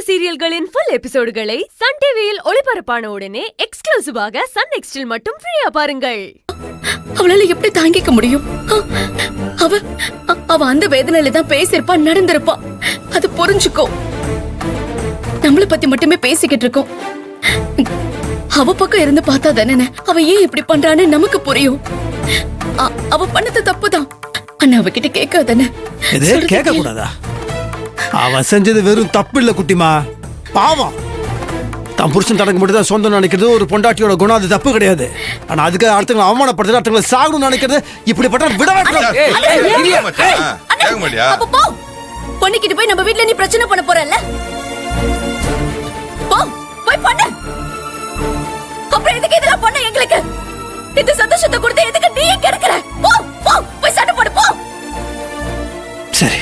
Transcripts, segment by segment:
சீரியல்களின் full எபிசோடுகளை Sun டிவியில் ஒளிபரப்பான உடனே எக்ஸ்க்ளூசிவாக சன் நெக்ஸ்டில் மட்டும் ஃப்ரீயா பாருங்கள். அவளால எப்படி தாங்கிக்க முடியும்? அவ அந்த வேதனையில தான் பேசிருப்பா, நடந்திருப்பா. அது புரிஞ்சுக்கோ. நம்மள பத்தி மட்டுமே பேசிக்கிட்டு இருக்கோம். அவ பக்கம் இருந்து பார்த்தா தானே அவ ஏன் இப்படி பண்றான்னு நமக்கு புரியும். அவ பண்ணது தப்புதான். ஆனா அவகிட்ட கேட்காதானே? கேட்க கூடாதா? அவ செஞ்சது வெறும் தப்பு இல்ல குட்டிமா, பாவம். தான் புருஷன் தனக்கு மட்டும் தான் சொந்தம் நினைக்கிறது ஒரு பொண்டாட்டியோட குணம், அது தப்பு கிடையாது. ஆனா அதுக்கு அடுத்தவங்க அவமானப்படுறது, அடுத்தவங்களை சாகணும்னு நினைக்கிறது இப்படிப்பட்ட பொண்ணுக்கிட்டு போய் நம்ம வீட்டுல நீ பிரச்சனை பண்ண போறல்ல? போய் பண்ணு. அப்புறம் எதுக்கு இதெல்லாம் பண்ண? எங்களுக்கு இந்த சந்தோஷத்தை கொடுத்து எதுக்கு நீ கெடுக்கிற? போய் சண்டை போடு, போ. சரி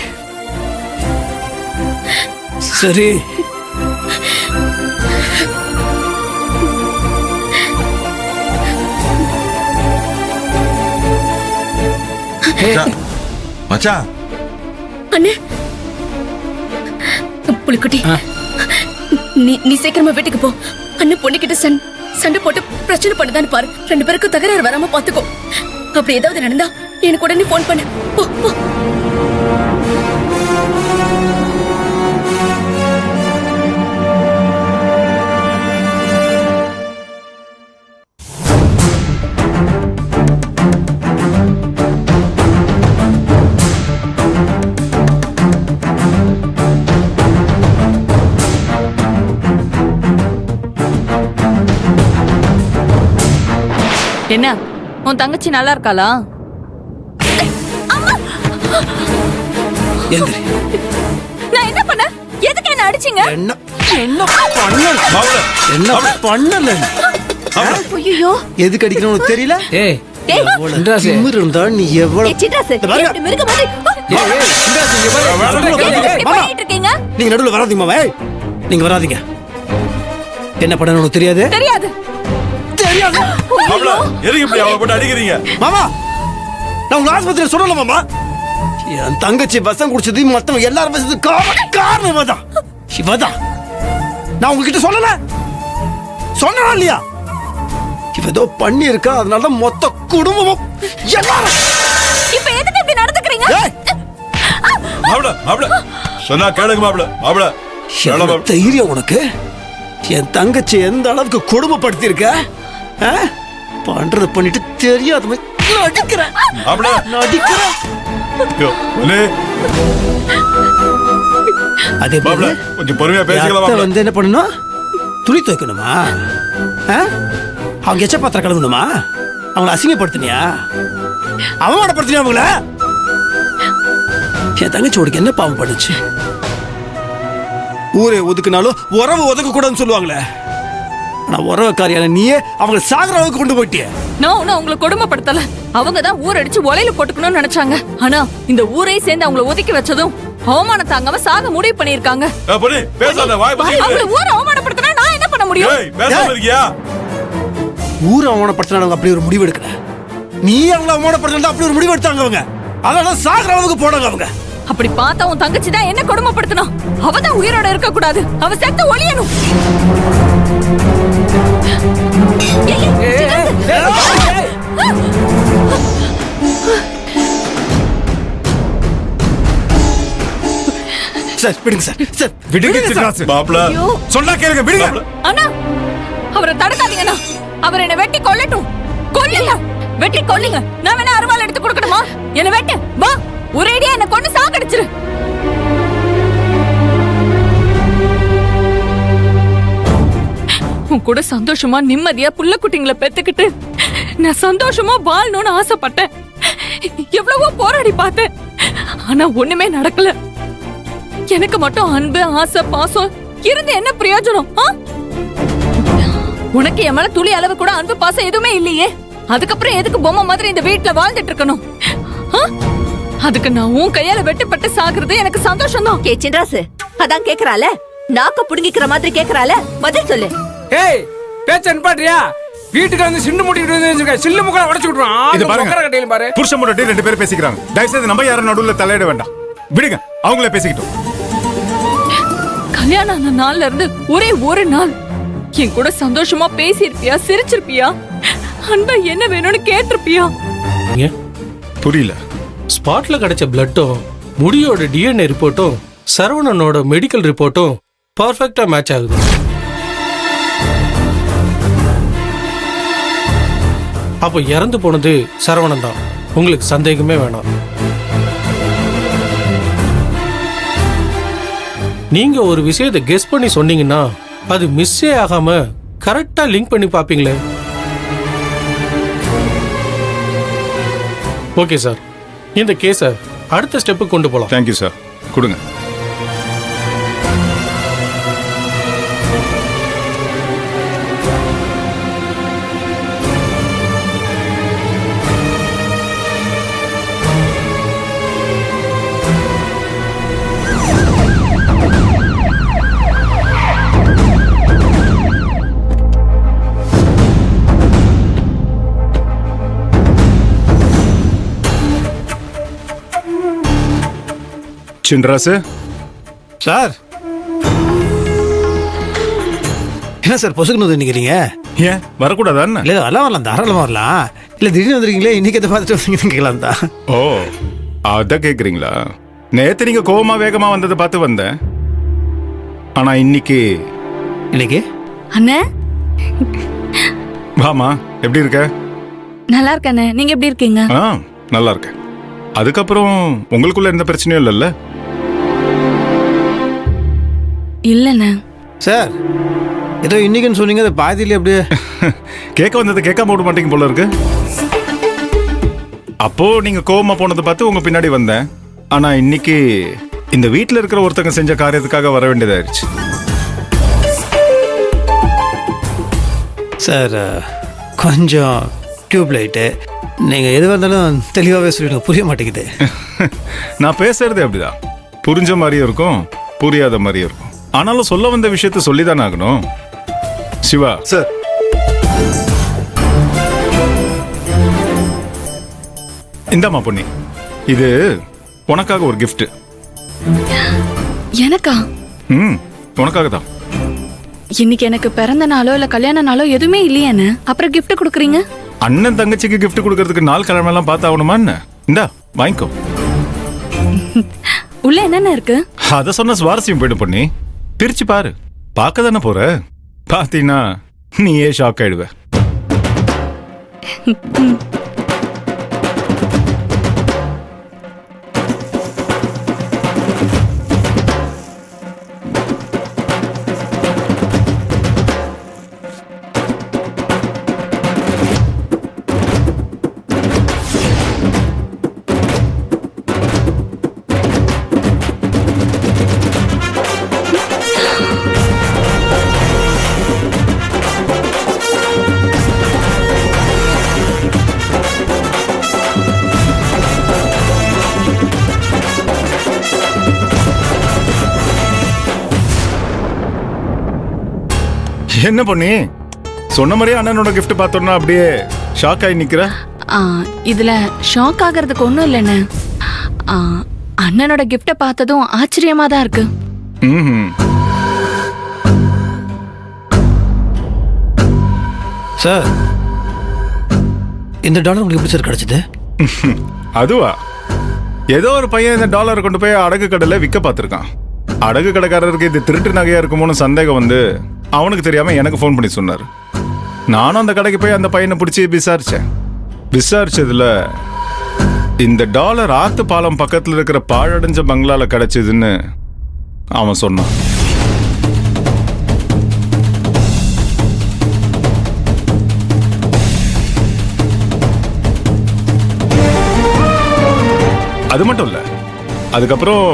சரி. மச்சான். அண்ணே, புலிக்குட்டி, நீ சீக்கிரமா வீட்டுக்கு போ. அண்ணன் பொண்ணுகிட்ட சண்டை போட்டு பிரச்சனை பண்ணுதான்னு பாரு. 2 பேருக்கும் தகராறு வராம பாத்துக்கோ. அப்படி ஏதாவது நடந்தா எனக்கு உடனே போன் பண்ணு. போ போ. என்ன, உன் தங்கச்சி நல்லா இருக்காளா? நான் என்ன பண்ண? எதுக்கு என்ன அடிச்சீங்க? என்ன பண்ணல? ஐயோ, எதுக்கு அடிக்கணும்னு தெரியல? நீ எவ்வளவு நீங்க நடுவுல வராதீங்க. நீங்க வராதீங்க. என்ன பண்ணணும்னு தெரியாது? தெரியாது. மாமா, நான் உங்க ஆஸ்பத்திரியில சொல்லல மாமா. என் தங்கச்சி விஷம் குடிச்சது மொத்தம் எல்லாரும் விஷத்து காரணம் இவதான். இவதான் நான் உங்ககிட்ட சொல்லல, சொன்னா இல்லையா? இவ ஏதோ பண்ணி இருக்கா, அதனால மொத்த குடும்பமும் எல்லாரும். இப்ப எதுக்கு இப்படி நடந்துக்கிறீங்க? சொன்னா கேளுங்க மாப்ள. மாப்ள, தைரியம் உனக்கு? என் தங்கச்சி எந்த அளவுக்கு கொடுமைப்படுத்தி இருக்க? பண்றது பண்ணிட்டு தெரியாத நடிக்கிறேன். அதே கொஞ்சம் பொறுமையா பேசிக்கலாம். வந்து என்ன பண்ணணும்? துணி துவைக்கணுமா? அவங்க எச்ச பாத்திரம் கழுவணுமா? அவங்களை அசிங்கப்படுத்தினியா? அவமானப்படுத்தினியா அவங்கள? என் தங்கச்சி உனக்கு என்ன பாவம் பண்ணுச்சு? ஊரே ஒதுக்குனாலும் உறவு ஒதுக்க கூடாதுன்னு சொல்லுவாங்களே. ஆனா உறவுக்காரியான நீயே அவங்களை சாகர அளவுக்கு கொண்டு போயிட்டிய. நான் உங்களை கொடுமைப்படுத்தல. அவங்க தான் ஊர் அடிச்சு ஒலையில போட்டுக்கணும்னு நினைச்சாங்க. ஆனா இந்த ஊரை சேர்ந்து அவங்கள ஒதுக்கி வச்சதும் அவமானம் தாங்காம சாக முடிவு பண்ணிருக்காங்க. அவங்கள ஊரை அவமானப்படுத்தினா நான் என்ன பண்ண முடியும்? ஊரை அவமானப்படுத்தினாங்க அப்படி ஒரு முடிவு எடுக்கல. நீ அவங்கள அவமானப்படுத்தினா அப்படி ஒரு முடிவு எடுத்தாங்க அவங்க. அதனால சாகர அளவுக்கு போனாங்க அவங்க. அப்படி பார்த்தா உன் தங்கச்சி தான் என்ன கொடுமைப்படுத்தணும். அவ தான் உயிரோட இருக்க கூடாது. அவ செத்து ஒளியணும். சார் விடுங்க சார். சார் விடுங்க சின்ராசு. மாப்ள, சொன்னா கேளுங்க, விடுங்க. அண்ணா, அவரை தடுக்காதீங்கண்ணா. அவர் என்ன வெட்டி கொல்லட்டும். கொல்லுங்க, வெட்டி கொல்லுங்க. நான் வேணா அருவாள் எடுத்து கொடுக்கணுமா? என்ன வெட்டு, வா. ஒரேடியா என்ன கொண்டு சாகடிச்சிரு. உன் கூட சந்தோஷமா நிம்மதியா புள்ள குட்டிங்களை பெத்துக்கிட்டு நான் சந்தோஷமா வாழணும்னு ஆசைப்பட்டேன். எவ்வளவோ போராடி பார்த்தேன். ஆனா ஒண்ணுமே நடக்கல. எனக்கு மட்டும் அன்பு, ஆசை, பாசம் இருந்து என்ன பிரயோஜனம்? உனக்கு என் மேல துளி அளவு கூட அன்பு, பாசம் எதுவுமே இல்லையே. அதுக்கப்புறம் எதுக்கு பொம்மை மாதிரி இந்த வீட்டுல வாழ்ந்துட்டு இருக்கணும்? அதுக்கு நான் உன் கையால வெட்டுப்பட்டு சாகுறது எனக்கு சந்தோஷம் தான். சின்ராசு அதான் கேக்குறால, நாக்க புடுங்கிக்கிற மாதிரி கேக்குறால, பதில் சொல்லு. ஏய், பேச்ச நிப்பாட்றியா? வீட்டுக்கு வந்து சிண்டு மூட்டிட்டு வந்து சில்லு முக்கல உடைச்சு விட்டுறான். இது பாருங்க, பாரு, புருஷன் முன்னாடி 2 பேரும் பேசிக்கிறாங்க. தயவு செய்து நம்ம யாரும் நடுவுல தலையிட வேண்டாம். விடுங்க, அவங்களே பேசிக்கிட்டோம். கல்யாணம் ஆன நாள்ல இருந்து ஒரே ஒரு நாள் என் கூட சந்தோஷமா பேசியிருப்பியா, சிரிச்சிருப்பியா, அன்பா என்ன வேணும்னு கேட்டிருப்பியா? புரியல. ஸ்பாட்ல கிடைச்ச பிளட்டும் முடியோட டிஎன்ஏ ரிப்போர்ட்டும் சரவணனோட மெடிக்கல் ரிப்போர்ட்டும் பர்ஃபெக்டா மேட்ச் ஆகுது. அப்போ இறந்து போனது சரவணன் தான், உங்களுக்கு சந்தேகமே வேணாம். நீங்க ஒரு விஷயத்தை கெஸ் பண்ணி சொன்னீங்கன்னா அது மிஸ்ஸே ஆகாம கரெக்டா லிங்க் பண்ணி பாப்பீங்களே. ஓகே சார், இந்த கேஸை அடுத்த ஸ்டெப்புக்கு கொண்டு போலாம். Thank you sir. கொடுங்க. சின்ராசு சார் என்ன சார் பொசுக்குன்னு நினைக்கிறீங்க? ஏன் வரக்கூடாதா? இல்லை வரலாம் வரலாம், தாராளமாக வரலாம். இல்லை திடீர்னு வந்துருக்கீங்களே, இன்னைக்கு எதை பார்த்துட்டு வந்தீங்கன்னு கேட்கலாம் தான். ஓ, அதான் கேக்குறீங்களா? நேத்து நீங்க கோவமா வேகமா வந்ததை பார்த்து வந்தேன். ஆனா இன்னைக்கு அண்ணே வாமா, எப்படி இருக்க? நல்லா இருக்கண்ணே, நீங்க எப்படி இருக்கீங்க? நல்லா இருக்கேன். அதுக்கப்புறம் உங்களுக்குள்ள எந்த பிரச்சனையும் இல்லைல்ல? இல்லண்ணே. சார் ஏதோ இன்னைக்குன்னு சொன்னீங்க, அது பாதியிலே அப்படியே கேட்க வந்தது கேட்காம விட மாட்டீங்க போல இருக்கு. அப்போ நீங்க கோவமா போனதை பார்த்து உங்க பின்னாடி வந்தேன். ஆனா இன்னைக்கு இந்த வீட்டில் இருக்கிற ஒருத்தங்க செஞ்ச காரியத்துக்காக வர வேண்டியதாயிருச்சு. சார் கொஞ்சம் டியூப் லைட்டு, நீங்கள் எதுவாக இருந்தாலும் தெளிவாகவே சொல்லிடுங்க, புரிய மாட்டேங்குது. நான் பேசுறதே அப்படிதான், புரிஞ்ச மாதிரியும் இருக்கும், புரியாத மாதிரியும் இருக்கும். ஆனாலும் சொல்ல வந்த விஷயத்த சொல்லிதானே ஆகணும். சிவா சார் இந்தாமா பொண்ணி, இது உனக்காக ஒரு gift. எனக்கா? உனக்காக தான். இன்னைக்கு எனக்கு பிறந்த நாளோ இல்ல கல்யாண நாளோ எதுவுமே இல்லையானே, அப்புறம் gift கொடுக்குறீங்க? அண்ணன் தங்கச்சிக்கு gift கொடுக்கறதுக்கு நாள் கிழமை எல்லாம் பார்த்து ஆகணுமா என்ன? இந்தா வாங்கிக்கோ. உள்ள என்னென்ன இருக்கு? அத சொன்ன சுவாரஸ்யம் போயிடும் பொண்ணி. பிரிச்சு பாரு, பார்க்க தானே போற. பாத்தீங்கன்னா நீயே ஷாக் ஆயிடுவ. என்ன பொண்ணி, சொன்ன மாதிரியே அண்ணனோட gift பார்த்தோன்னா அப்படியே ஷாக் ஆகி நிக்கிற. இதுல ஷாக் ஆகிறதுக்கு ஒண்ணும் இல்லைண்ணே. அண்ணனோட கிஃப்ட பார்த்ததும் ஆச்சரியமா தான் இருக்கு. சார் இந்த டாலர் உங்களுக்கு எப்படி சார் கிடைச்சது? அதுவா, ஏதோ ஒரு பையன் இந்த டாலரை கொண்டு போய் அடகு கடையில் விற்க பார்த்துருக்கான். அடகு கடைக்காரருக்கு இது திருட்டு நகையா இருக்குமோன்னு சந்தேகம் வந்து அவனுக்கு தெரியாம எனக்கு ஃபோன் பண்ணி சொன்னார். நானும் அந்த கடைக்கு போய் அந்த பையனை பிடிச்சி விசாரிச்சதுல இந்த டாலர் ஆத்து பாலம் பக்கத்துல இருக்கிற பாழடைஞ்ச பங்களால கிடைச்சதுன்னு அவன் சொன்னான். அது மட்டும் இல்ல, அதுக்கப்புறம்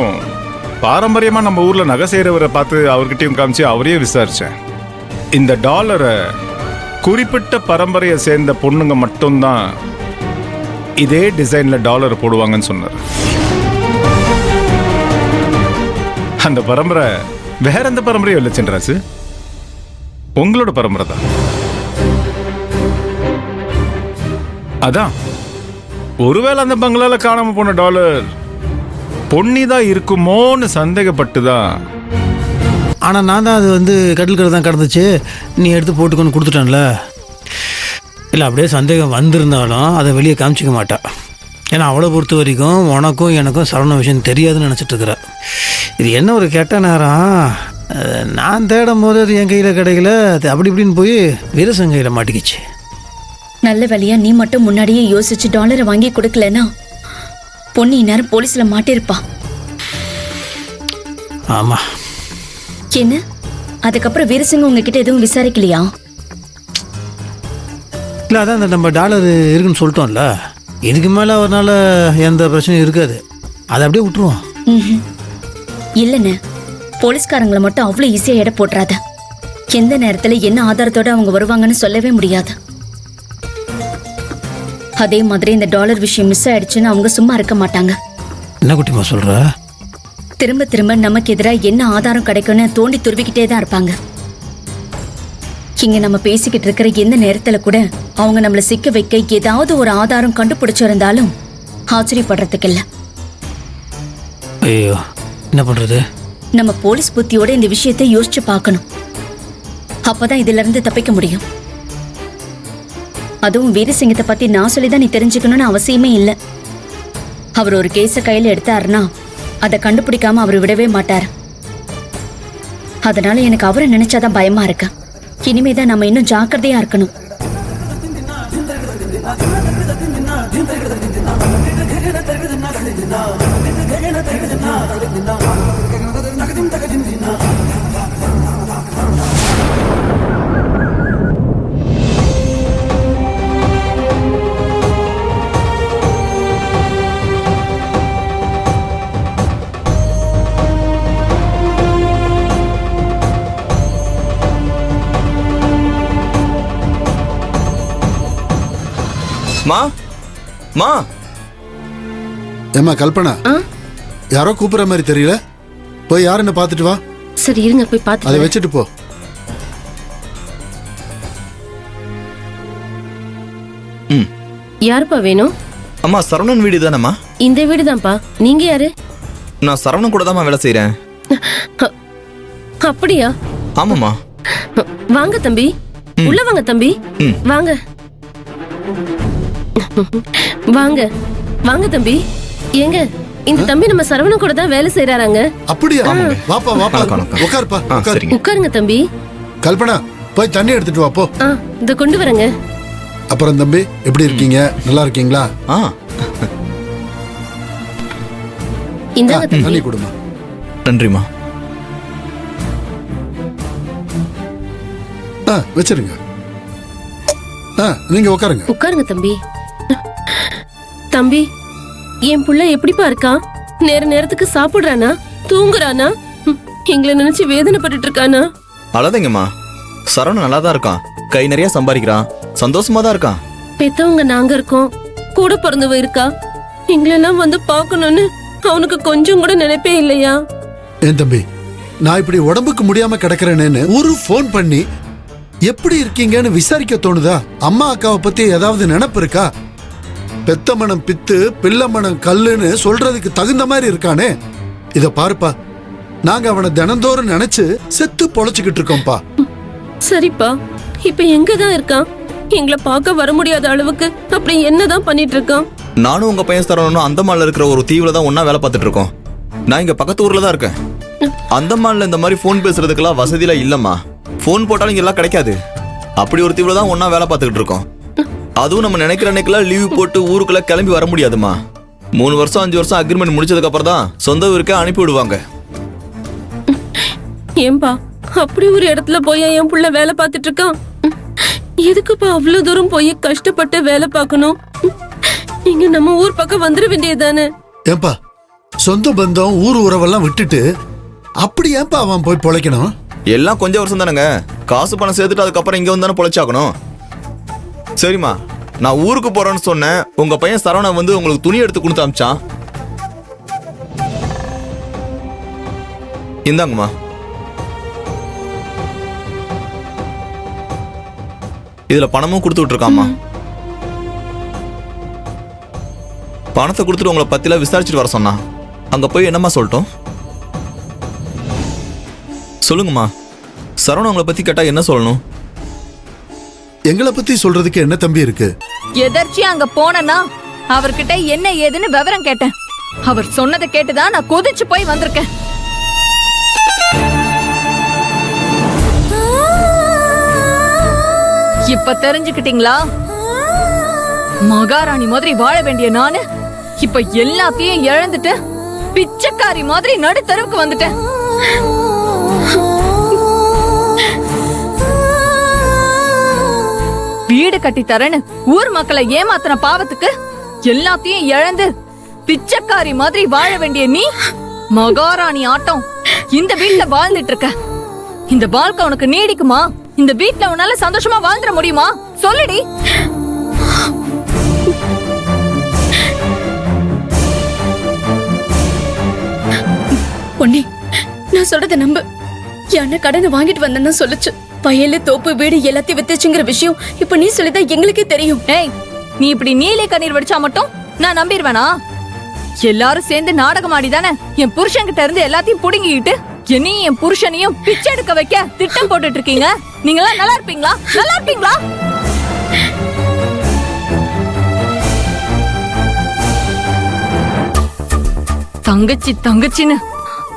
பாரம்பரியமா நம்ம ஊர்ல நகை செய்யறவரை பார்த்து அவர்கிட்டயும் காமிச்சு அவரையும் விசாரிச்சேன். இந்த டாலரை குறிப்பிட்ட பரம்பரையை சேர்ந்த பொண்ணுங்க மட்டும்தான் இதே டிசைன்ல டாலர் போடுவாங்கன்னு சொன்னார். அந்த பரம்பரை வேற எந்த பரம்பரையும் இல்லை சின்ராசு, உங்களோட பரம்பரை தான். அதான் ஒருவேளை அந்த பங்களால காணாம போன டாலர் பொன்னிதான் இருக்குமோன்னு சந்தேகப்பட்டுதான் ஆனால் நான் தான் அது வந்து கட்டில் தான் கிடந்துச்சு, நீ எடுத்து போட்டுக்கொண்டு கொடுத்துட்டேன்ல. இல்லை அப்படியே சந்தேகம் வந்திருந்தாலும் அதை வெளியே காமிச்சிக்க மாட்டா. ஏன்னா அவளை பொறுத்த வரைக்கும் உனக்கும் எனக்கும் சரவண விஷயம் தெரியாதுன்னு நினச்சிட்டு இருக்கிற. இது என்ன ஒரு கெட்ட நேரம், நான் தேடும் போது அது என் கையில் கிடைக்கல, அது அப்படி இப்படின்னு போய் வீரசன் கையில் மாட்டிக்கிச்சு. நல்ல வேலையா நீ மட்டும் முன்னாடியே யோசிச்சு டாலரை வாங்கி கொடுக்கலன்னா பொண்ணு இந்நேரம் போலீஸ்ல மாட்டிருப்பா. ஆமாம். என்ன அதுக்கப்புறம் வீரசிங்க உங்ககிட்ட எதுவும் விசாரிக்கலையா? இல்லை அதான் இந்த நம்ம டாலர் இருக்குன்னு சொல்லிட்டோம்ல, இதுக்கு மேலே அவரால் எந்த பிரச்சனையும் இருக்காது, அதை அப்படியே விட்டுருவோம். இல்லைண்ணே, போலீஸ்காரங்களை மட்டும் அவ்வளோ ஈஸியா எடை போட்டுறாத. எந்த நேரத்துல என்ன ஆதாரத்தோட அவங்க வருவாங்கன்னு சொல்லவே முடியாது. அதே மாதிரி இந்த டாலர் விஷயம் மிஸ் ஆயிடுச்சுன்னு அவங்க சும்மா இருக்க மாட்டாங்க. என்ன குட்டிமா சொல்ற? திரும்ப திரும்ப நமக்கு எதிராக என்ன ஆதாரம் கிடைக்கும்னு தோண்டி துருவிக்கிட்டே தான் இருப்பாங்க. இங்க நம்ம பேசிக்கிட்டு இருக்கிற எந்த நேரத்துல கூட அவங்க நம்மள சிக்க வைக்க ஏதாவது ஒரு ஆதாரம் கண்டுபிடிச்சிருந்தாலும் ஆச்சரியப்படுறதுக்கு இல்ல. ஐயோ என்ன பண்றது? நம்ம போலீஸ் புத்தியோட இந்த விஷயத்தை யோசிச்சு பார்க்கணும். அப்பதான் இதுல இருந்து தப்பிக்க முடியும். அதுவும் வீரசிங்கத்தை பத்தி நான் சொல்லிதான் நீ தெரிஞ்சுக்கணும்னு அவசியமே இல்லை. அவர் ஒரு கேஸ கையில எடுத்தாருன்னா அதை கண்டுபிடிக்காம அவர் விடவே மாட்டார். அதனால எனக்கு அவரை நினைச்சாதான் பயமா இருக்கு. இனிமேதான் நம்ம இன்னும் ஜாக்கிரதையா இருக்கணும். மா மா ஏம்மா கல்பனா, யாரோ கூப்பிடுற மாதிரி தெரியல, போய் யாருன்னு பார்த்துட்டு வா. சரி இருங்க, போய் பார்த்து அதை வச்சுட்டு போ. யாருப்பா வேணும்? அம்மா சரவணன் வீடு தானம்மா? இந்த வீடு தான்ப்பா. நீங்க யாரு? நான் சரவணன் கூட தான்மா வேலை செய்கிறேன். அப்படியா? ஆமாம்மா. வாங்க தம்பி, உள்ள வாங்க தம்பி, வாங்க வாங்க வாங்க தம்பி. ஏங்க இந்த தம்பி நம்ம சரவணன் கூட தான் வேலை செய்யறாங்க. அப்படியா? வாப்பா வாப்பா, உட்காருப்பா உட்காரு. உட்காருங்க தம்பி. கல்பனா போய் தண்ணி எடுத்துட்டு வா போ. இத கொண்டு வரங்க. அப்புறம் தம்பி எப்படி இருக்கீங்க? நல்லா இருக்கீங்களா? இந்தாங்க தண்ணி தம்பி. கொடுமா. நன்றிம்மா. வச்சிருங்க. நீங்க உட்காருங்க. உட்காருங்க தம்பி. தம்பி என் புள்ள எப்படிப்பா இருக்கான்? நேரத்துக்கு சாப்பிடுறானா, தூங்குறானா, எங்களை நினைச்சு வேதனைப்பட்டு இருக்கானா? அழாதீங்கம்மா, சரவணன் நல்லா தான் இருக்கான், கை நிறைய சம்பாதிக்கிறான், சந்தோஷமா தான் இருக்கான். பெத்தவங்க நாங்க இருக்கோம், கூட பிறந்தவ இருக்கா, எங்களெல்லாம் வந்து பார்க்கணும்னு அவனுக்கு கொஞ்சம் கூட நினைப்பே இல்லையா? ஏன் தம்பி, நான் இப்படி உடம்புக்கு முடியாம கிடக்குறேன்னு ஒரு போன் பண்ணி எப்படி இருக்கீங்கன்னு விசாரிக்க தோணுதா? அம்மா அக்காவை பத்தி ஏதாவது நினைப்பு இருக்கா? பெத்த மனம் பித்து பிள்ளை மனம் கல்லுன்னு சொல்றதுக்கு தகுந்த மாதிரி இருக்கானே. இத பாருப்பா, நாங்க அவனை தினந்தோறும் நினைச்சு செத்து பொழைச்சுக்கிட்டு இருக்கோம்ப்பா. சரிப்பா, இப்ப எங்கதான் இருக்கான்? எங்களை பார்க்க வர முடியாத அளவுக்கு அப்படி என்னதான் பண்ணிட்டு இருக்கான்? நானும் உங்க பையன் சரவணனும் அந்தமான்ல இருக்கிற ஒரு தீவுல தான் ஒன்னா வேலை பார்த்துட்டு இருக்கோம். நான் இங்க பக்கத்து ஊர்ல தான் இருக்கேன். அந்தமான்ல இந்த மாதிரி போன் பேசுறதுக்கெல்லாம் வசதியெல்லாம் இல்லம்மா. போன் போட்டாலும் இங்க எல்லாம் கிடைக்காது. அப்படி ஒரு தீவுல தான் ஒன்னா வேலை பார்த்துக்கிட்டு இருக்கோம். அதுவும் நம்ம நினைக்கிற அன்னைக்கெல்லாம் லீவ் போட்டு ஊருக்குள்ள கிளம்பி வர முடியாதுமா. 3 வருஷம் 5 வருஷம் அக்ரிமெண்ட் முடிச்சதுக்கு அப்புறம் தான் சொந்த ஊருக்கே அனுப்பி விடுவாங்க. ஏன்பா அப்படி ஒரு இடத்துல போய் என் புள்ள வேலை பார்த்துட்டு இருக்கான்? எதுக்குப்பா அவ்வளவு தூரம் போய் கஷ்டப்பட்டு வேலை பார்க்கணும்? நீங்க நம்ம ஊர் பக்கம் வந்துட வேண்டியதானே? ஏன்பா சொந்த பந்தம் ஊர் உறவெல்லாம் விட்டுட்டு அப்படி ஏன்பா அவன் போய் பொழைக்கணும்? எல்லாம் கொஞ்சம் வருஷம் தானேங்க, காசு பணம் சேர்த்துட்டு அதுக்கப்புறம் இங்க வந்து தானே பொழைச்சாக்கணும். சரிம்மா, நான் ஊருக்கு போறேன்னு சொன்னேன். உங்க பையன் சரவணன் வந்து உங்களுக்கு துணி எடுத்து கொடுத்து அமிச்சான். இந்தாங்கம்மா. இதுல பணமும் கொடுத்து விட்டுருக்காம்மா. பணத்தை கொடுத்துட்டு உங்களை பத்திலாம் விசாரிச்சுட்டு வர சொன்னா. அங்க போய் என்னம்மா சொல்லட்டும்? சொல்லுங்கம்மா, சரவணன் உங்களை பத்தி கேட்டா என்ன சொல்லணும்? எங்களை பத்தி சொல்றதுக்கு என்ன தம்பி இருக்கு? எதர்ச்சியா அங்க போனேன்னா அவர்கிட்ட என்ன ஏதுன்னு விவரம் கேட்டேன். அவர் சொன்னதை கேட்டுதான் நான் கொதிச்சு போய் வந்திருக்கேன். இப்ப தெரிஞ்சுக்கிட்டீங்களா? மகாராணி மாதிரி வாழ வேண்டிய நானு இப்ப எல்லாத்தையும் இழந்துட்டு பிச்சைக்காரி மாதிரி நடுத்தருவுக்கு வந்துட்டேன். வீடு கட்டி தரேன்னு ஊர் மக்களை ஏமாத்தின பாவத்துக்கு எல்லாத்தையும் இழந்து பிச்சைக்காரி மாதிரி வாழ வேண்டிய நீ மகாராணி ஆட்டம் இந்த வீட்டுல வாழ்ந்துட்டு இருக்க. இந்த வாழ்க்கை உனக்கு நீடிக்குமா? இந்த வீட்டுல உன்னால சந்தோஷமா வாழ்ந்துட முடியுமா? சொல்லுடி. பொன்னி, நான் சொல்றத நம்பு. என் அண்ணன் கடனை வாங்கிட்டு வந்தேன்னு சொல்லுச்சு. வயலு, தோப்பு, வீடு எல்லாத்தையும் வித்துச்சுங்கிற விஷயம் இப்ப நீ சொல்லிதான் எங்களுக்கே தெரியும். ஏய், நீ இப்படி நீலே கண்ணீர் வடிச்சா மட்டும் நான் நம்பிடுவேனா? எல்லாரும் சேர்ந்து நாடகம் ஆடிதானே என் புருஷன் கிட்ட இருந்து எல்லாத்தையும் புடுங்கிக்கிட்டு என்னையும் என் புருஷனையும் பிச்சை எடுக்க வைக்க திட்டம் போட்டுட்டு இருக்கீங்க. நீங்க எல்லாம் நல்லா இருப்பீங்களா? நல்லா இருப்பீங்களா? தங்கச்சி தங்கச்சின்னு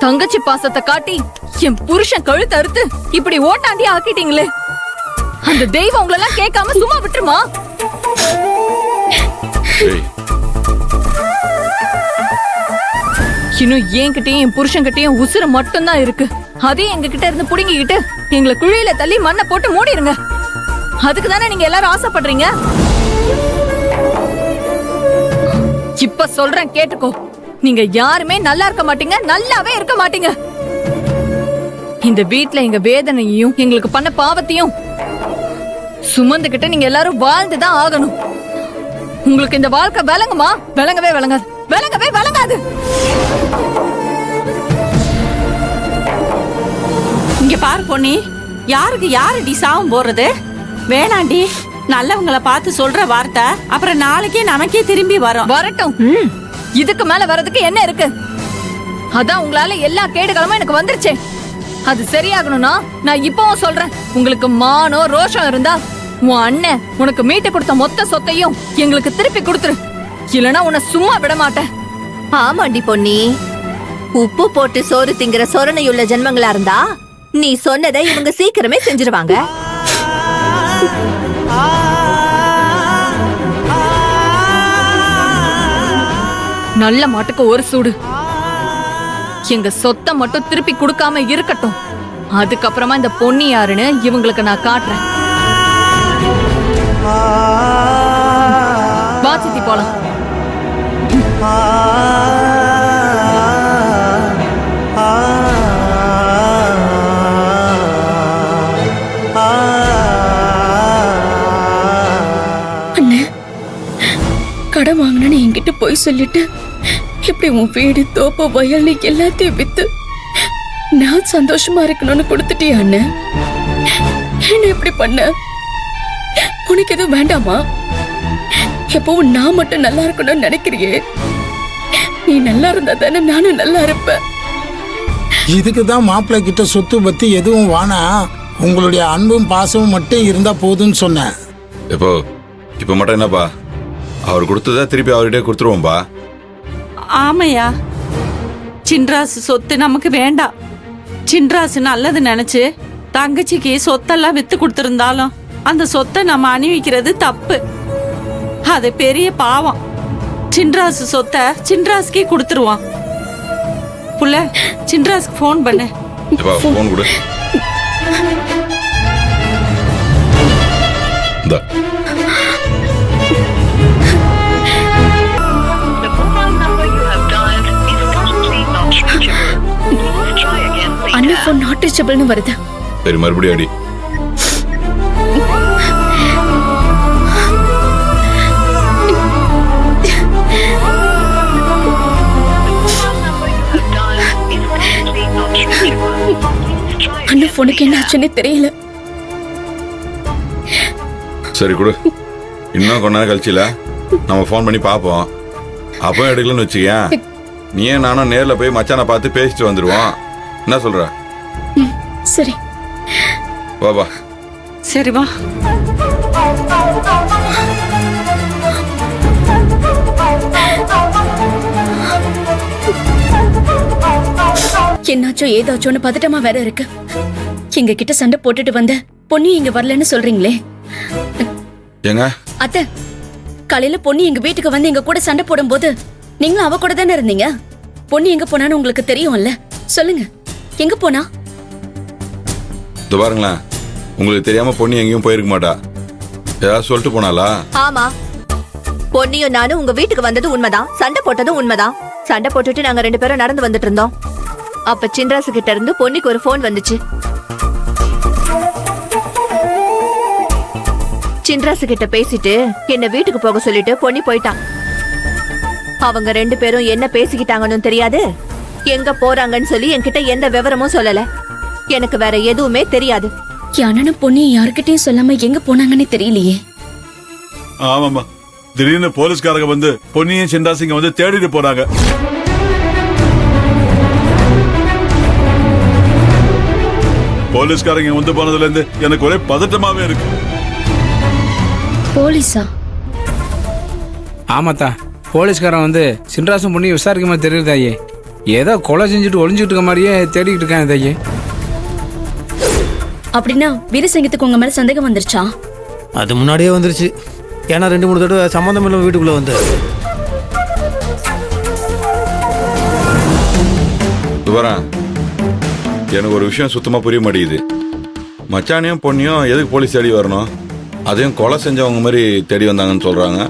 தங்கச்சி பாசத்தை காட்டி என் புருஷன் கழுத்து அறுத்து இப்படி ஓட்டாண்டி ஆக்கிட்டீங்களே. அந்த தெய்வம் உங்களெல்லாம் கேட்காம சும்மா விட்டுருமா? இன்னும் என்கிட்டயும் என் புருஷன் கிட்டயும் உசுறு மட்டும்தான் இருக்கு. அதே எங்க கிட்ட இருந்து புடுங்கிக்கிட்டு எங்களை குழியில தள்ளி மண்ணை போட்டு மூடிருங்க. அதுக்கு தானே நீங்க எல்லாரும் ஆசைப்படுறீங்க. இப்ப சொல்றேன் கேட்டுக்கோ. நீங்க யாருமே நல்லா இருக்க மாட்டீங்க, நல்லாவே இருக்க மாட்டீங்க. இந்த வீட்ல எங்க வேதனையையும் எங்களுக்கு பண்ண பாவத்தையும் சுமந்துகிட்டு நீங்க எல்லாரும் வாழ்ந்துதான் ஆகணும். உங்களுக்கு இந்த வாழ்க்கை விளங்குமா? விளங்கவே விளங்காது, விளங்கவே விளங்காது. இங்க பாரு பொன்னி, யாருக்கு யாருடி சாபம் போடுறது? வேணாண்டி, நல்லவங்களை பார்த்து சொல்ற வார்த்தை அப்புறம் நாளைக்கே நமக்கே திரும்பி வரும். வரட்டும். இதுக்கு மேல வரதுக்கு என்ன இருக்கு? அதான் உங்களால எல்லா கேடுகளும் எனக்கு வந்துருச்சே. அது சரியாகணும்னா நான் இப்பவும் சொல்றேன், உங்களுக்கு மானோ ரோஷம் இருந்தா உன் அண்ணன் உனக்கு மீட்டு கொடுத்த மொத்த சொத்தையும் எங்களுக்கு திருப்பி கொடுத்துரு. இல்லனா உன்னை சும்மா விட மாட்டேன். ஆமாண்டி பொன்னி, உப்பு போட்டு சோறு திங்கிற சொரணையுள்ள ஜென்மங்களா இருந்தா நீ சொன்னதை இவங்க சீக்கிரமே செஞ்சிருவாங்க. நல்ல மாட்டுக்கு ஒரு சூடு. எங்க சொத்தை மட்டும் திருப்பி கொடுக்காம இருக்கட்டும். அதுக்கப்புறமா இந்த பொன்னி யாருன்னு இவங்களுக்கு நான் காட்டுறேன். வா சித்தி போலாம். அண்ணே, கடன் வாங்கினு என்கிட்ட போய் சொல்லிட்டு இப்படி உன் வீடு, தோப்பு, வயல் எல்லாத்தையும் வித்து நான் சந்தோஷமா இருக்கணும்னு கொடுத்துட்டியா அண்ணன்? என்ன இப்படி பண்ண? உனக்கு எதுவும் வேண்டாமா? எப்பவும் நான் மட்டும் நல்லா இருக்கணும்னு நினைக்கிறியே. நீ நல்லா இருந்தா தானே நானும் நல்லா இருப்பேன். இதுக்குதான் மாப்பிள்ளை கிட்ட சொத்து பத்தி எதுவும் வானா, உங்களுடைய அன்பும் பாசமும் மட்டும் இருந்தா போதும்னு சொன்னேன். இப்போ மட்டும் என்னப்பா, அவர் கொடுத்ததா திருப்பி அவர்கிட்ட கொடுத்துருவோம்பா. ஆமையா, சின்ராசு சொத்து நமக்கு வேண்டாம். சின்ராசு நல்லது நினைச்சு தங்கச்சிக்கு சொத்தெல்லாம் வித்து கொடுத்திருந்தாலும் அந்த சொத்தை நம்ம அணிவிக்கிறது தப்பு. அது பெரிய பாவம். சின்ராசு சொத்தை சின்ராசுக்கே கொடுத்துருவான். புள்ள, சின்ராசுக்கு ஃபோன் பண்ணு. ஃபோன் கொடு. இந்தா. அண்ணன் ஃபோன் நாட் ரீச்சபிள்னு வருது. சரி, மறுபடியும் அடி. அண்ணன் ஃபோனுக்கு என்ன ஆச்சுன்னே தெரியல. சரி கொடு. இன்னும் கொஞ்ச நேரம் கழிச்சுல நம்ம ஃபோன் பண்ணி பார்ப்போம். அப்போ எடுக்கலன்னு வச்சுக்கேன், நீயே நானும் நேரில் போய் மச்சானை பார்த்து பேசிட்டு வந்துடுவோம். என்ன சொல்ற? சரி வா வா. சரி வா. என்னாச்சோ ஏதாச்சோன்னு பதட்டமா வேற இருக்கு. எங்க கிட்ட சண்டை போட்டுட்டு வந்த பொன்னி இங்க வரலன்னு சொல்றீங்களே. ஏங்க அத்தை, காலையில பொன்னி எங்க வீட்டுக்கு வந்து எங்க கூட சண்டை போடும்போது நீங்களும் அவ கூட தானே இருந்தீங்க. பொன்னி எங்க போனான்னு உங்களுக்கு தெரியும்ல, சொல்லுங்க, எங்க போனா? இது பாருங்களேன், உங்களுக்கு தெரியாம பொண்ணு எங்கேயும் போயிருக்க மாட்டா. ஏதாவது சொல்லிட்டு போனாலா? ஆமா, பொன்னியும் நானும் உங்க வீட்டுக்கு வந்தது உண்மைதான், சண்டை போட்டதும் உண்மைதான். சண்டை போட்டுட்டு நாங்க 2 பேரும் நடந்து வந்துட்டு இருந்தோம். அப்ப சின்ராசு கிட்ட இருந்து பொன்னிக்கு ஒரு போன் வந்துச்சு. சின்ராசு கிட்ட பேசிட்டு என்ன வீட்டுக்கு போக சொல்லிட்டு பொன்னி போயிட்டான். அவங்க 2 பேரும் என்ன பேசிக்கிட்டாங்கன்னு தெரியாது, எங்க போறாங்கன்னு சொல்லி என்கிட்ட எந்த விவரமும் சொல்லல. எனக்கு வேற எதுவுமே தெரியாது. அண்ணனும் பொன்னி யாருக்கிட்டையும் சொல்லாம எங்க போனாங்கன்னு தெரியலையே. ஆமாமா, திடீர்னு போலீஸ்காரங்க வந்து பொன்னியும் சின்ராசிங்க வந்து தேடிட்டு போறாங்க. போலீஸ்காரங்க வந்து போனதுல இருந்து எனக்கு ஒரே பதட்டமாவே இருக்கு. போலீஸா? ஆமாத்தா, போலீஸ்காரன் வந்து சின்ராசும் பொண்ணி விசாரிக்க மாதிரி தெரியுது தாயே. ஏதோ கொலை செஞ்சுட்டு ஒளிஞ்சுட்டு இருக்க மாதிரியே தேடிக்கிட்டு இருக்காங்க தாயே. அப்படின்னா வீரசிங்கத்துக்கு உங்க மேல சந்தேகம் வந்துருச்சா? அது முன்னாடியே வந்துருச்சு. ஏன்னா 2-3 தடவை சம்மந்தம் இல்லாம வீட்டுக்குள்ள வந்து. எனக்கு ஒரு விஷயம் சுத்தமா புரிய மாட்டேங்குது. மச்சானையும் பொண்ணியும் எதுக்கு போலீஸ் தேடி வரணும்? அதையும் கொலை செஞ்சவங்க மாதிரி தேடி வந்தாங்கன்னு சொல்றாங்க.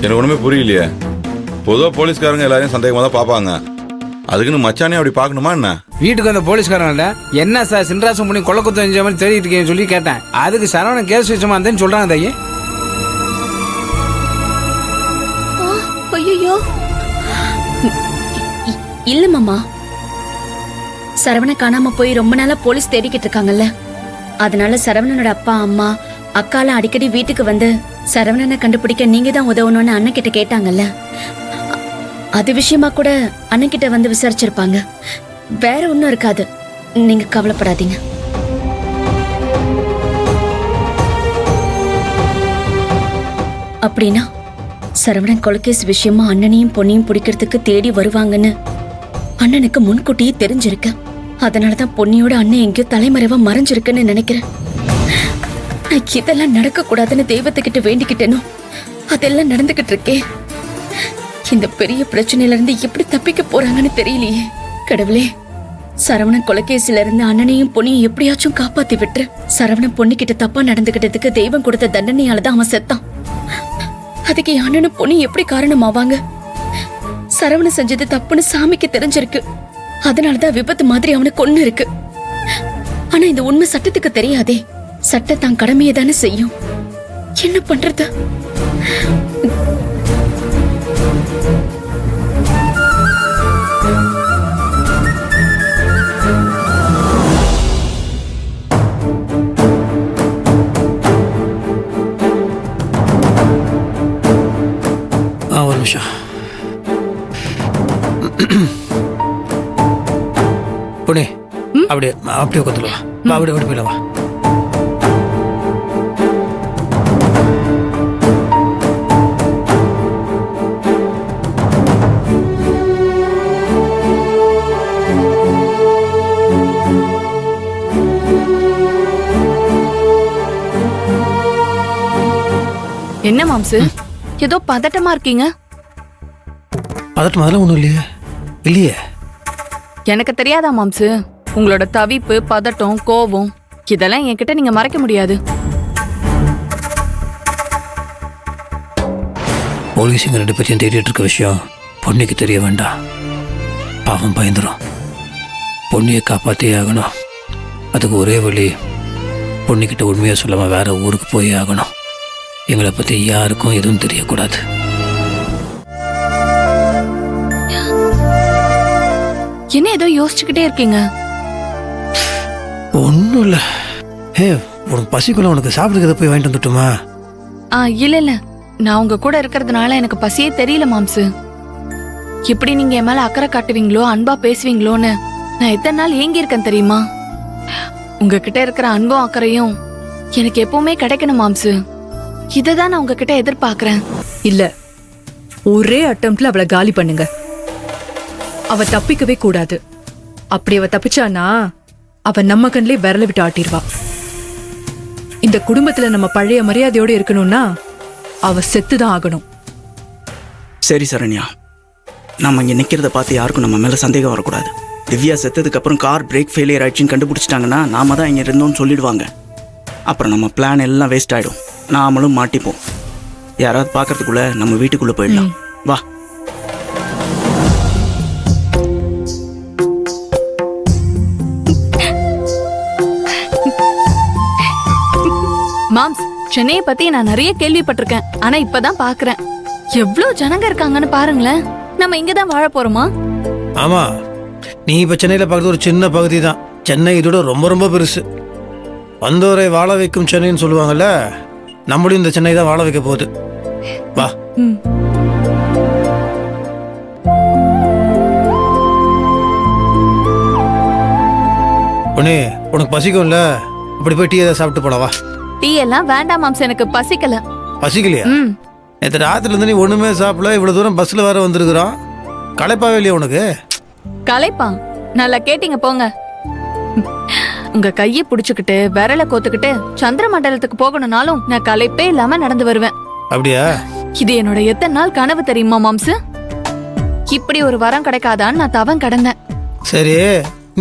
எனக்கு ஒண்ணுமே புரியலையே. பொதுவா போலீஸ்காரங்க எல்லாரையும் சந்தேகமா தான் பாப்பாங்க. அதுக்குன்னு மச்சானே அப்படி பாக்கணுமா என்ன? வீட்டுக்கு வந்த போலீஸ்காரன் என்ன சார் சின்ராசும் பொண்ணி கொலை குத்தம் செஞ்ச மாதிரி தேடிட்டு இருக்கேன்னு சொல்லி கேட்டேன். அதுக்கு சரவணன் கேஸ் வச்சமா இருந்தேன்னு சொல்றாங்க தாயே. ஐயோ, இல்ல மாமா, சரவண காணாம போய் ரொம்ப நாளா போலீஸ் தேடிக்கிட்டு இருக்காங்கல்ல. அதனால சரவணனோட அப்பா அம்மா அக்கால அடிக்கடி வீட்டுக்கு வந்து சரவணனை கண்டுபிடிக்க நீங்க தான் உதவணும்னு அண்ணன் கிட்ட கேட்டாங்கல்ல. அது விஷயமா கூட அண்ணன் கிட்ட வந்து விசாரிச்சிருப்பாங்க. வேற ஒண்ணும் இருக்காது, நீங்க கவலைப்படாதீங்க. அப்படின்னா சரவணன் கொலைகேஸ் விஷயமா அண்ணனையும் பொண்ணையும் பிடிக்கிறதுக்கு தேடி வருவாங்கன்னு அண்ணனுக்கு முன்கூட்டியே தெரிஞ்சிருக்கு. அதனாலதான் பொன்னியோட அண்ணன் எங்கேயோ தலைமறைவா மறைஞ்சிருக்குன்னு நினைக்கிறேன். இதெல்லாம் நடக்க கூடாதுன்னு தெய்வத்துக்கிட்ட வேண்டிக்கிட்டேனோ அதெல்லாம் நடந்துகிட்டு இருக்கே. இந்த பெரிய பிரச்சனையில இருந்து எப்படி தப்பிக்க போறாங்கன்னு தெரியலையே. கடவுளே, சரவணன் கொலைகேசில இருந்து அண்ணனையும் பொண்ணையும் எப்படியாச்சும் காப்பாத்தி விட்டுரு. சரவணன் பொண்ணுகிட்ட தப்பா நடந்துகிட்டதுக்கு தெய்வம் கொடுத்த தண்டனையாலதான் அவன் செத்தான். அதுக்கு அண்ணனும் பொண்ணு எப்படி காரணமாவாங்க? சரவணன் செஞ்சது தப்புன்னு சாமிக்கு தெரிஞ்சிருக்கு. அதனாலதான் விபத்து மாதிரி அவனை கொன்னு இருக்கு. ஆனா இந்த உண்மை சட்டத்துக்கு தெரியாதே. சட்டம் தான் கடமையை தானே செய்யும். என்ன பண்றது? ஒரு நிமிஷம். பொண்ணே, அப்படியே அப்படியே உட்காந்துருவா. அப்படி அப்படி போயிடவா. என்ன மாம்சு, ஏதோ பதட்டமா இருக்கீங்க? பதட்டம் அதெல்லாம் ஒன்றும் இல்லையே. இல்லையே, எனக்கு தெரியாதா மாம்சு? உங்களோட தவிப்பு, பதட்டம், கோபம் இதெல்லாம் என்கிட்ட நீங்க மறைக்க முடியாது. போலீஸுங்க 2 பேரையும் தேடிட்டு இருக்க விஷயம் பொண்ணுக்கு தெரிய வேண்டாம். பாவம் பயந்துரும். பொண்ணியை காப்பாற்றியே ஆகணும். அதுக்கு ஒரே வழி, பொண்ணுக்கிட்ட உண்மையை சொல்லாம வேற ஊருக்கு போய் ஆகணும். எங்களை பற்றி யாருக்கும் எதுவும் தெரியக்கூடாது. என்ன ஏதோ யோசிச்சுக்கிட்டே இருக்கீங்க? ஒன்றும் இல்லை. உனக்கு பசிக்குள்ள உனக்கு சாப்பிடுறத போய் வாங்கிட்டு வந்துட்டுமா? இல்ல இல்ல, நான் உங்க கூட இருக்கிறதுனால எனக்கு பசியே தெரியல மாம்சு. எப்படி நீங்க என் மேல அக்கறை காட்டுவீங்களோ, அன்பா பேசுவீங்களோன்னு நான் எத்தனை நாள் ஏங்கி இருக்கேன் தெரியுமா? உங்ககிட்ட இருக்கிற அன்பும் அக்கறையும் எனக்கு எப்பவுமே கிடைக்கணும் மாம்சு. இததான் நான் உங்ககிட்ட எதிர்பார்க்கறேன். இல்ல, ஒரே அட்டம்ப்ட்ல அவளை காலி பண்ணுங்க. அவ தப்பிக்கவே கூடாது. அப்படி அவ தப்பிச்சானா அவ நம்ம கண்ணிலே விரல விட்டு ஆட்டிடுவா. இந்த குடும்பத்துல நம்ம பழைய மரியாதையோட இருக்கணும்னா அவ செத்துதான் ஆகணும். சரி சரண்யா, நம்ம இங்கே நிற்கிறத பார்த்து யாருக்கும் நம்ம மேலே சந்தேகம் வரக்கூடாது. திவ்யா செத்ததுக்கு அப்புறம் கார் பிரேக் ஃபெயிலியர் ஆயிடுச்சுன்னு கண்டுபிடிச்சிட்டாங்கன்னா நாம தான் இங்கே இருந்தோம்னு சொல்லிடுவாங்க. அப்புறம் நம்ம பிளான் எல்லாம் வேஸ்ட் ஆகிடும். நாமளும் மாட்டிப்போம். யாராவது பார்க்கறதுக்குள்ள நம்ம வீட்டுக்குள்ளே போயிடலாம். வா. மாம்ஸ், சென்னையை பத்தி நான் நிறைய கேள்விப்பட்டிருக்கேன். ஆனா இப்பதான் பாக்குறேன். எவ்வளவு ஜனங்க இருக்காங்கன்னு பாருங்களேன். நம்ம இங்கதான் வாழ போறோமா? ஆமா, நீ இப்ப சென்னையில பார்க்கறது ஒரு சின்ன பகுதி தான். சென்னை இதோட ரொம்ப ரொம்ப பெருசு. வந்தோரை வாழ வைக்கும் சென்னைன்னு சொல்லுவாங்கல்ல, நம்மளும் இந்த சென்னை தான் வாழ வைக்க போகுது. வா. உனே, உனக்கு பசிக்கும்ல, அப்படி போய் டீ ஏதாவது சாப்பிட்டு போல. வா. டீ எல்லாம் வேண்டாம் மாம்ஸ், எனக்கு பசிக்கல. பசிக்கலையா? நேற்று ராத்திரில இருந்து நீ ஒண்ணுமே சாப்பிடல, இவ்வளவு தூரம் பஸ்ல வேற வந்திருக்கிறோம். களைப்பாவே இல்லையா உனக்கு? களைப்பா? நல்லா கேட்டீங்க போங்க. உங்க கையை புடிச்சுக்கிட்டு விரல கோத்துக்கிட்டு சந்திர மண்டலத்துக்கு போகணும்னாலும் நான் களைப்பே இல்லாம நடந்து வருவேன். அப்படியா? இது என்னோட எத்தனை நாள் கனவு தெரியுமா மாம்ஸ்? இப்படி ஒரு வரம் கிடைக்காதான்னு நான் தவம் கடந்தேன். சரி,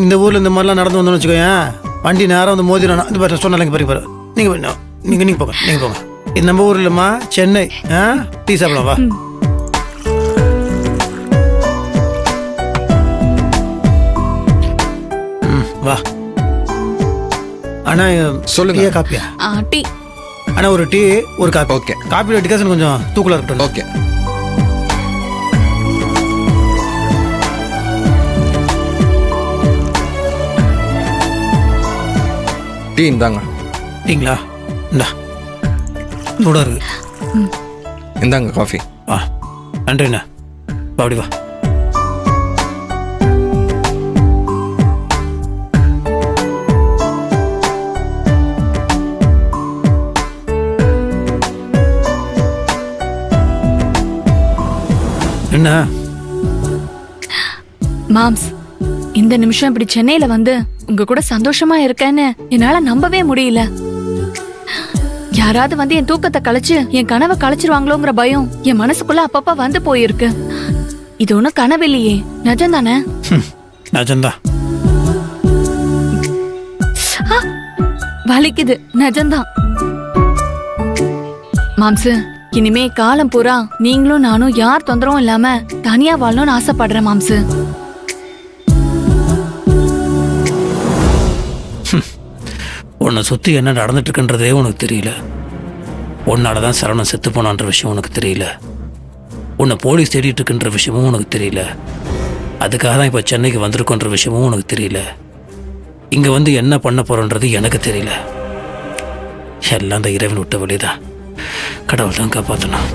இந்த ஊர்ல இந்த மாதிரிலாம் நடந்து வந்தோம்னு வச்சுக்கோயேன், வண்டி நேரம் வந்து மோதிரம். இந்த பாரு சொன்னால பாரு, நீங்க நீங்க போங்க, நீங்க போங்க. இது நம்ம ஊர் இல்லம்மா, சென்னை. டீ சாப்பிடலாம். வா. வா. அண்ணா சொல்லுங்க. காப்பியா? டீ. அண்ணா ஒரு டீ ஒரு காப்பி. ஓகே. காப்பியோட டிகாஷன் கொஞ்சம் தூக்கலா இருக்கட்டும். ஓகே. டீ இந்தாங்க. டீங்களா? இந்தா சூடா இருக்கு. இந்தாங்க காஃபி. நன்றிண்ணா. அப்படி வா. என்ன மாம்ஸ், இந்த நிமிஷம் இப்படி சென்னையில வந்து உங்க கூட சந்தோஷமா இருக்கேன்னு என்னால நம்பவே முடியல. யாராவது வந்து என் தூக்கத்தை கலைச்சு என் கனவை கலைச்சிருவாங்களோங்கிற பயம் என் மனசுக்குள்ள அப்பப்ப வந்து போயிருக்கு. இது ஒண்ணும் கனவு இல்லையே, நிஜம்தானே? நிஜம்தான். வலிக்குது, நிஜம்தான். மாம்சு, இனிமே காலம் பூரா நீங்களும் நானும் யார் தொந்தரவும் இல்லாம தனியா வாழணும்னு ஆசைப்படுறேன் மாம்சு. உன்னை சுற்றி என்ன நடந்துட்டு இருக்குன்றதே உனக்கு தெரியல. உன்னால தான் சரவணன் செத்து போனான்ற விஷயம் உனக்கு தெரியல. உன்னை போலீஸ் தேடிட்டு இருக்குன்ற விஷயமும் உனக்கு தெரியல. அதுக்காக தான் இப்போ சென்னைக்கு வந்திருக்கோன்ற விஷயமும் உனக்கு தெரியல. இங்கே வந்து என்ன பண்ண போகிறோன்றது எனக்கு தெரியல. எல்லாம் அந்த இறைவன் விட்ட வழிதான். கடவுள் தான் காப்பாற்றணும்.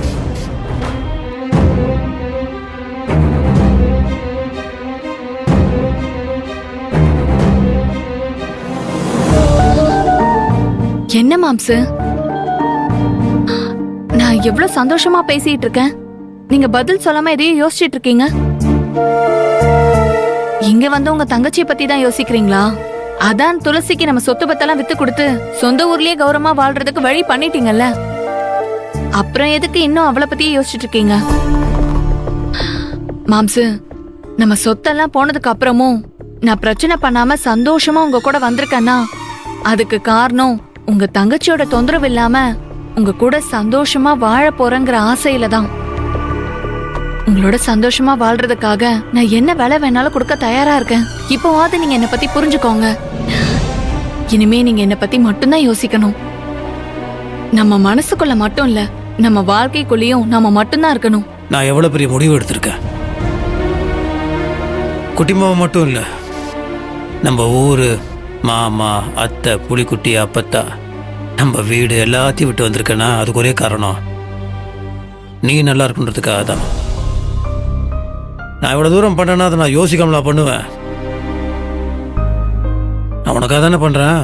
என்ன மாம்சு, நான் எவ்வளவு சந்தோஷமா பேசிட்டு இருக்கேன், நீங்க பதில் சொல்லாம எதையும் யோசிச்சுட்டு இருக்கீங்க. இங்க வந்து உங்க தங்கச்சியை பத்தி தான் யோசிக்கிறீங்களா? அதான் துளசிக்கு நம்ம சொத்து பத்தெல்லாம் வித்து கொடுத்து சொந்த ஊர்லயே கௌரவமா வாழ்றதுக்கு வழி பண்ணிட்டீங்கல்ல. அப்புறம் எதுக்கு இன்னும் அவளை பத்தியே யோசிச்சுட்டு இருக்கீங்க? மாம்சு, நம்ம சொத்தெல்லாம் போனதுக்கு அப்புறமும் நான் பிரச்சனை பண்ணாம சந்தோஷமா உங்க கூட வந்திருக்கேன்னா அதுக்கு காரணம் உங்க தங்கச்சியோட தொந்தரவு இல்லாம உங்க கூட சந்தோஷமா வாழ போறேங்கிற ஆசையில தான். உங்களோட சந்தோஷமா வாழ்றதுக்காக நான் என்ன வேலை வேணாலும் கொடுக்க தயாரா இருக்கேன். இப்போவாது நீங்க என்ன பத்தி புரிஞ்சுக்கோங்க. இனிமே நீங்க என்ன பத்தி மட்டும்தான் யோசிக்கணும். நம்ம மனசுக்குள்ள மட்டும் இல்ல, நம்ம வாழ்க்கைக்குள்ளேயும் நம்ம மட்டும்தான் இருக்கணும். நான் எவ்வளவு பெரிய முடிவு எடுத்திருக்கேன். குட்டிமாவை மட்டும் இல்லை, நம்ம ஊரு, மாமா, அத்தை, புலிக்குட்டி, அப்பத்தா, நம்ம வீடு எல்லாத்தையும் விட்டு வந்திருக்கேன்னா அதுக்கு ஒரே காரணம் நீ நல்லா இருக்குன்றதுக்காக தான். நான் இவ்வளோ தூரம் பண்ணேன்னா அதை நான் யோசிக்காமலா பண்ணுவேன்? நான் உனக்காக தானே பண்ணுறேன்.